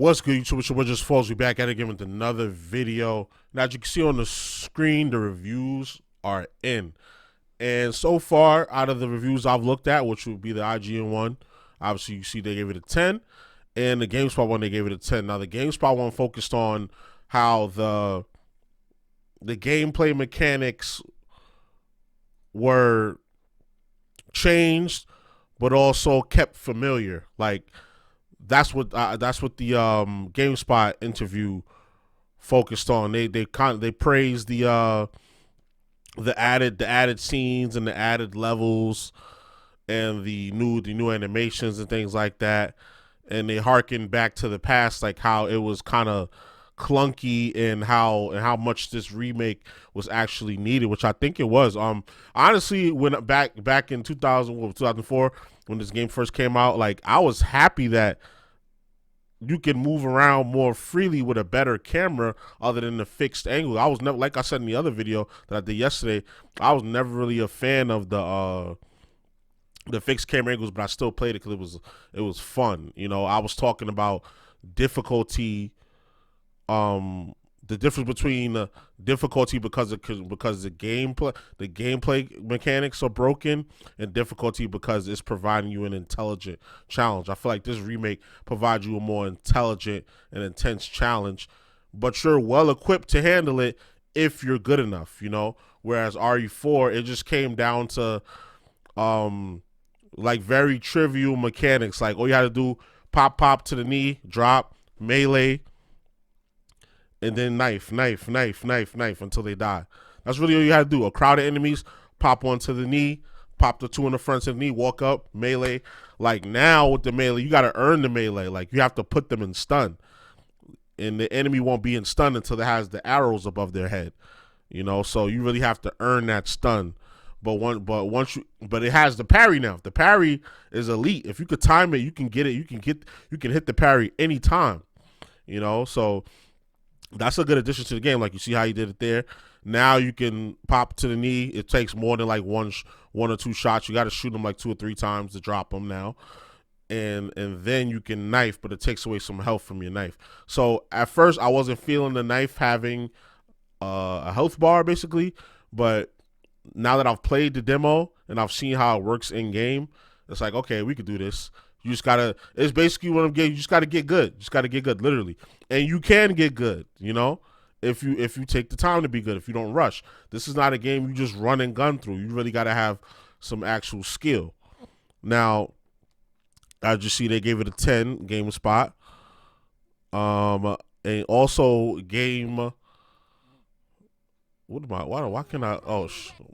What's good, YouTube? It's your boy JusticeXFalls. We back at it again with another video. Now, as you can see on the screen, the reviews are in. And so far, out of the reviews I've looked at, which would be the IGN one, obviously you see they gave it a 10. And the GameSpot one, they gave it a 10. Now, the GameSpot one focused on how the gameplay mechanics were changed, but also kept familiar. Like, that's what the GameSpot interview focused on. They praised the added scenes and the added levels and the new animations and things like that. And they harkened back to the past, like how it was kind of clunky and how much this remake was actually needed, which I think it was. Honestly, when back in 2004 when this game first came out, like I was happy that you can move around more freely with a better camera other than the fixed angle. I was never, like I said in the other video that I did yesterday, I was never really a fan of the fixed camera angles, but I still played it because it was fun. You know, I was talking about difficulty, the difference between the difficulty because the gameplay mechanics are broken, and difficulty because it's providing you an intelligent challenge. I feel like this remake provides you a more intelligent and intense challenge, but you're well equipped to handle it if you're good enough, you know. Whereas RE4, it just came down to like very trivial mechanics. Like all you had to do, pop to the knee, drop, melee, and then knife until they die. That's really all you had to do. A crowd of enemies, pop one to the knee, pop the two in the front to the knee, walk up, melee. Like now with the melee, you got to earn the melee. Like you have to put them in stun. And the enemy won't be in stun until it has the arrows above their head. You know, so you really have to earn that stun. But it has the parry now. The parry is elite. If you could time it, you can get it. You can hit the parry anytime. You know, so that's a good addition to the game. Like you see how you did it there. Now you can pop to the knee. It takes more than like one or two shots. You got to shoot them like 2 or 3 times to drop them now. And then you can knife, but it takes away some health from your knife. So at first I wasn't feeling the knife having a health bar basically, but now that I've played the demo and I've seen how it works in game, it's like, okay, we could do this. You just gotta, it's basically what I'm getting. You just gotta get good. Just gotta get good, literally. And you can get good, you know, if you take the time to be good, if you don't rush. This is not a game you just run and gun through. You really gotta have some actual skill. Now, as you see, they gave it a 10, GameSpot. And also game. What am I? Why can I? Oh,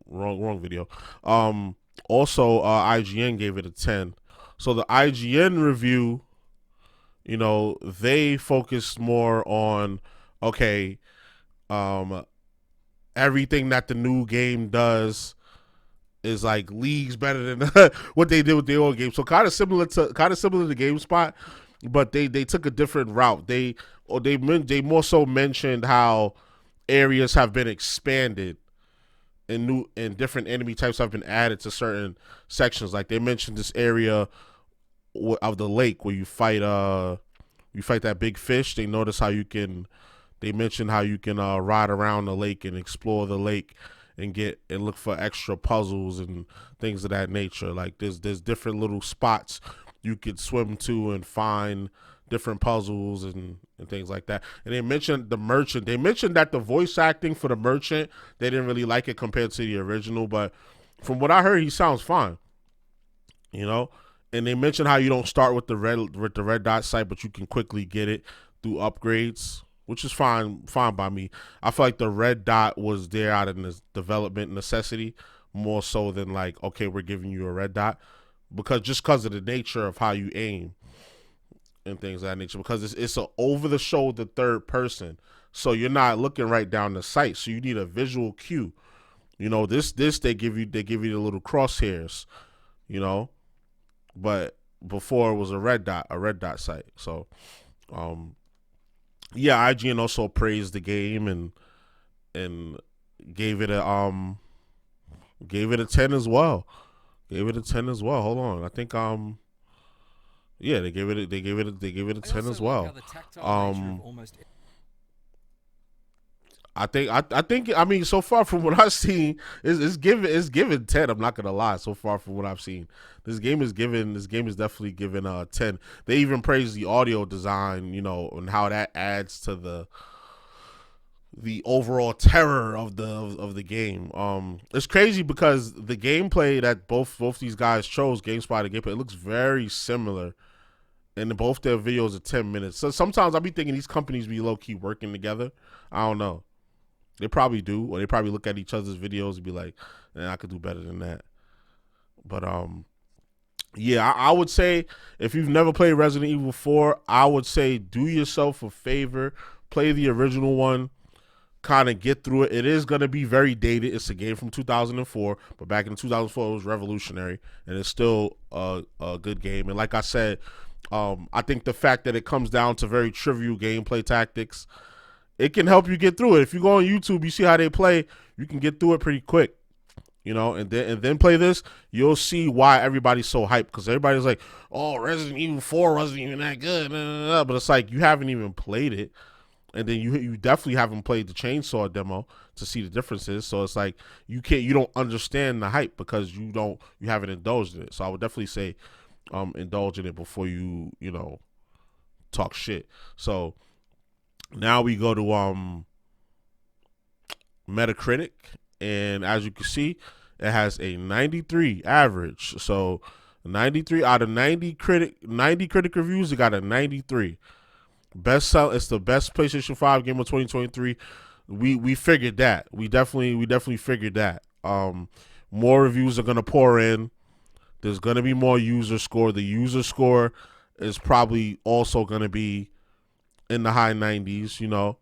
wrong video. Also, IGN gave it a 10. So the IGN review, you know, they focused more on, okay, everything that the new game does is like leagues better than what they did with the old game. So kind of similar to GameSpot, but they took a different route. They more so mentioned how areas have been expanded and different enemy types have been added to certain sections. Like they mentioned this area of the lake where you fight that big fish. They mentioned how you can ride around the lake and explore the lake and look for extra puzzles and things of that nature. Like there's different little spots you could swim to and find different puzzles and things like that. And they mentioned the merchant. They mentioned that the voice acting for the merchant, they didn't really like it compared to the original, but from what I heard, he sounds fine. You know? And they mentioned how you don't start with the red dot sight, but you can quickly get it through upgrades, which is fine by me. I feel like the red dot was there out of this development necessity more so than like, okay, we're giving you a red dot, because of the nature of how you aim and things of that nature, because it's an over the shoulder third person, so you're not looking right down the sight, so you need a visual cue. You know, this they give you the little crosshairs, you know, but before it was a red dot sight. So yeah, IGN also praised the game and gave it a 10 as well. Hold on, I think Yeah, they gave it a 10 as well. I mean, so far from what I've seen, it's given 10. I'm not gonna lie. So far from what I've seen, this game is definitely given 10. They even praise the audio design, you know, and how that adds to the overall terror of the game. It's crazy because the gameplay that both these guys chose, GameSpot and gameplay, it looks very similar. And both their videos are 10 minutes. So sometimes I'll be thinking these companies be low key working together. I don't know. They probably do, or they probably look at each other's videos and be like, I could do better than that. But yeah, I would say if you've never played Resident Evil 4, I would say do yourself a favor, play the original one, kind of get through it. It is going to be very dated. It's a game from 2004, but back in 2004 it was revolutionary, and it's still a good game. And like I said, I think the fact that it comes down to very trivial gameplay tactics, it can help you get through it. If you go on YouTube, you see how they play, you can get through it pretty quick, you know, and then play this, you'll see why everybody's so hyped, because everybody's like, oh, Resident Evil 4 wasn't even that good, but it's like you haven't even played it, and then you definitely haven't played the Chainsaw demo to see the differences, so it's like you don't understand the hype because you haven't indulged in it. So I would definitely say indulge in it before you talk shit. So now we go to Metacritic, and as you can see, it has a 93 average. So 93 out of 90 critic reviews, it got a 93. It's the best PlayStation 5 game of 2023. We figured that. We definitely figured that. More reviews are gonna pour in. There's gonna be more user score. The user score is probably also gonna be in the high 90s, you know.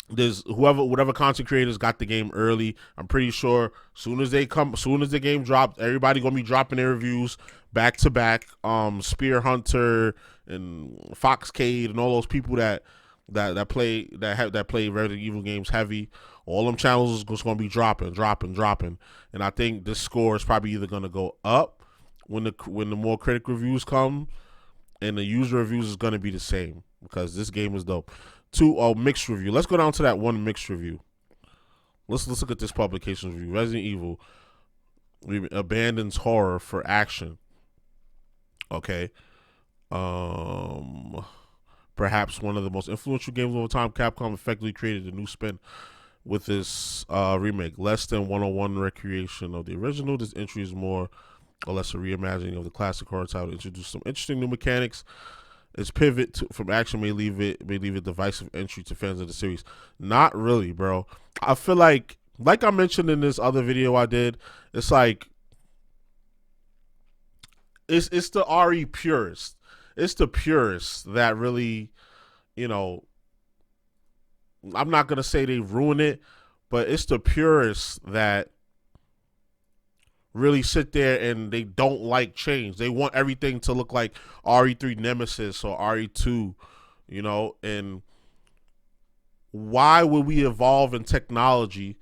There's whatever content creators got the game early. I'm pretty sure soon as the game dropped, everybody gonna be dropping their reviews back to back. Spear Hunter and Foxcade and all those people that play Resident Evil games heavy. All them channels is just gonna be dropping. And I think this score is probably either gonna go up when the more critic reviews come, and the user reviews is gonna be the same because this game is dope. Mixed review. Let's go down to that one mixed review. Let's look at this publication review. Resident Evil abandons horror for action. Okay. Perhaps one of the most influential games of all time, Capcom effectively created a new spin with this remake. Less than 101 recreation of the original. This entry is more or less a reimagining of the classic horror title. Introduce some interesting new mechanics. Its pivot from action may leave it divisive entry to fans of the series. Not really, bro. I feel like I mentioned in this other video I did, it's like it's the RE purist. It's the purists that really, you know, I'm not gonna say they ruin it, but it's the purists that really sit there and they don't like change. They want everything to look like RE3 Nemesis or RE2, you know, and why would we evolve in technology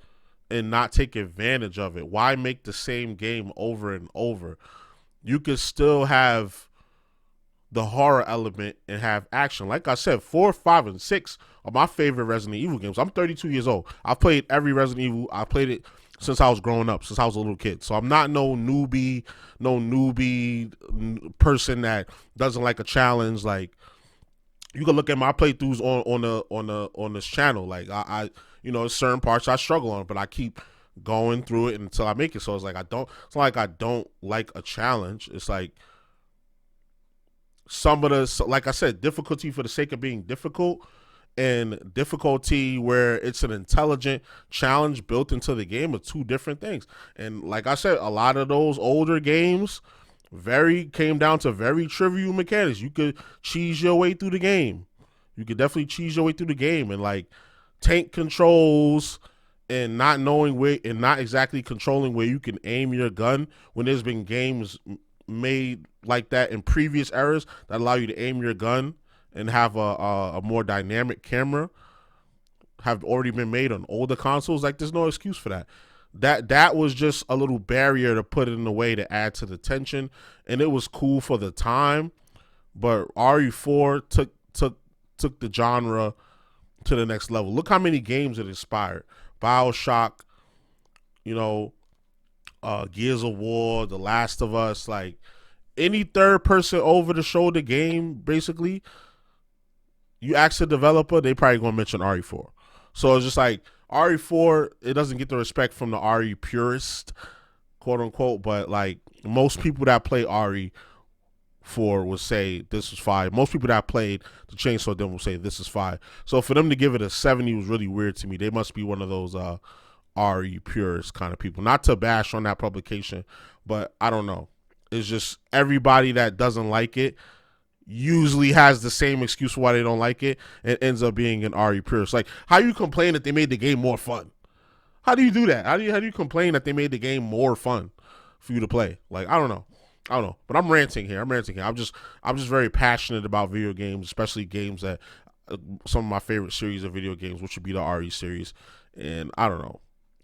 and not take advantage of it? Why make the same game over and over? You could still have the horror element and have action. Like I said, 4, 5, and 6 are my favorite Resident Evil games. I'm 32 years old. I've played every Resident Evil. I played it since I was growing up, since I was a little kid. So I'm not no newbie person that doesn't like a challenge. Like, you can look at my playthroughs on this channel. Like I certain parts I struggle on, but I keep going through it until I make it. So it's like it's not like I don't like a challenge. It's like some of the, like I said, difficulty for the sake of being difficult, and difficulty where it's an intelligent challenge built into the game are two different things. And like I said, a lot of those older games came down to very trivial mechanics. You could cheese your way through the game. You could definitely cheese your way through the game, and like tank controls and not knowing where and not exactly controlling where you can aim your gun, when there's been games made like that in previous eras that allow you to aim your gun and have a more dynamic camera, have already been made on older consoles. Like, there's no excuse for that. That was just a little barrier to put in the way to add to the tension, and it was cool for the time. But RE4 took the genre to the next level. Look how many games it inspired: BioShock, you know, Gears of War, The Last of Us. Like any third person over the shoulder game, basically, you ask the developer, they probably gonna mention RE4. So it's just like RE4, it doesn't get the respect from the RE purist, quote unquote, but like most people that play RE4 would say this is fire. Most people that played the Chainsaw Demo will say this is fire. So for them to give it a 70 was really weird to me. They must be one of those RE purist kind of people. Not to bash on that publication, but I don't know. It's just everybody that doesn't like it usually has the same excuse for why they don't like it, and ends up being an RE purist. Like, how you complain that they made the game more fun? How do you do that? How do you complain that they made the game more fun for you to play? Like, I don't know. But I'm ranting here. I'm just very passionate about video games, especially games that some of my favorite series of video games, which would be the RE series. And I don't know.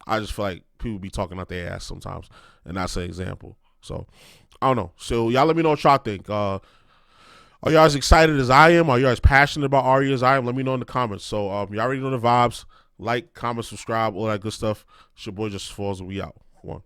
I just feel like people be talking out their ass sometimes, and that's an example. So I don't know. So y'all let me know what y'all think. Are y'all as excited as I am? Are y'all as passionate about RE as I am? Let me know in the comments. So y'all already know the vibes. Like, comment, subscribe, all that good stuff. It's your boy JusticeXFalls, and we out. One.